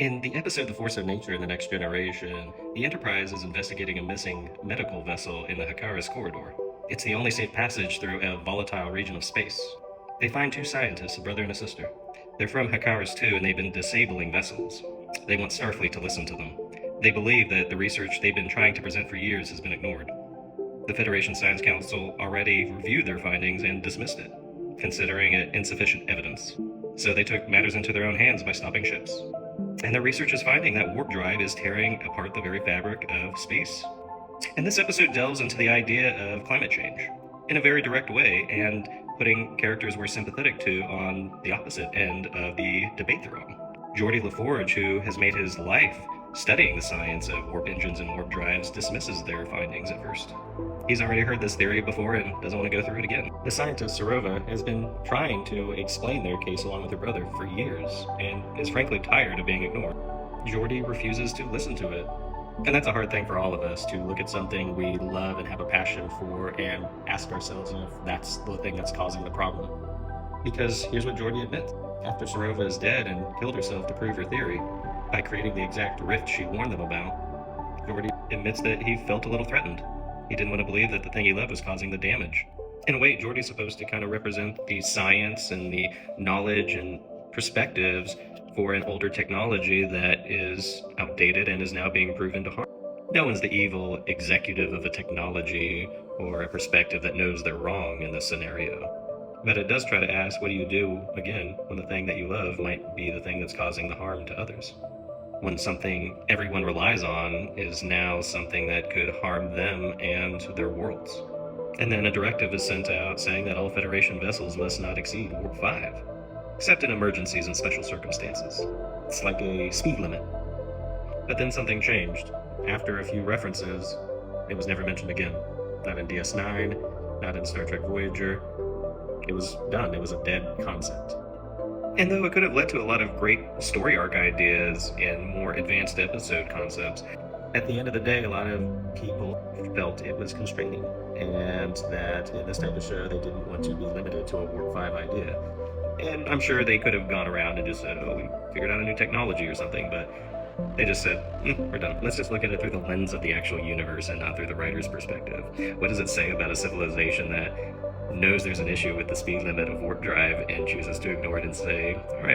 In the episode The Force of Nature in the Next Generation, the Enterprise is investigating a missing medical vessel in the Hakaris corridor. It's the only safe passage through a volatile region of space. They find two scientists, a brother and a sister. They're from Hakaris 2 and they've been disabling vessels. They want Starfleet to listen to them. They believe that the research they've been trying to present for years has been ignored. The Federation Science Council already reviewed their findings and dismissed it, considering it insufficient evidence. So they took matters into their own hands by stopping ships. And their research is finding that warp drive is tearing apart the very fabric of space. And this episode delves into the idea of climate change in a very direct way and putting characters we're sympathetic to on the opposite end of the debate they're on. Geordi LaForge, who has made his life studying the science of warp engines and warp drives, dismisses their findings at first. He's already heard this theory before and doesn't want to go through it again. The scientist, Sarova, has been trying to explain their case along with her brother for years and is frankly tired of being ignored. Geordi refuses to listen to it. And that's a hard thing for all of us, to look at something we love and have a passion for and ask ourselves if that's the thing that's causing the problem. Because here's what Geordi admits. After Sarova is dead and killed herself to prove her theory, by creating the exact rift she warned them about, Geordi admits that he felt a little threatened. He didn't want to believe that the thing he loved was causing the damage. In a way, Geordi's supposed to kind of represent the science and the knowledge and perspectives for an older technology that is outdated and is now being proven to harm. No one's the evil executive of a technology or a perspective that knows they're wrong in this scenario. But it does try to ask, what do you do, again, when the thing that you love might be the thing that's causing the harm to others? When something everyone relies on is now something that could harm them and their worlds. And then a directive is sent out saying that all Federation vessels must not exceed Warp 5, except in emergencies and special circumstances. It's like a speed limit. But then something changed. After a few references, it was never mentioned again. Not in DS9, not in Star Trek Voyager. It was done. It was a dead concept. And though it could have led to a lot of great story arc ideas and more advanced episode concepts, at the end of the day, a lot of people felt it was constraining, and that in this type of show, they didn't want to be limited to a Warp 5 idea. And I'm sure they could have gone around and just said, oh, we figured out a new technology or something, but they just said, we're done. Let's just look at it through the lens of the actual universe and not through the writer's perspective. What does it say about a civilization that knows there's an issue with the speed limit of warp drive and chooses to ignore it and say, all right,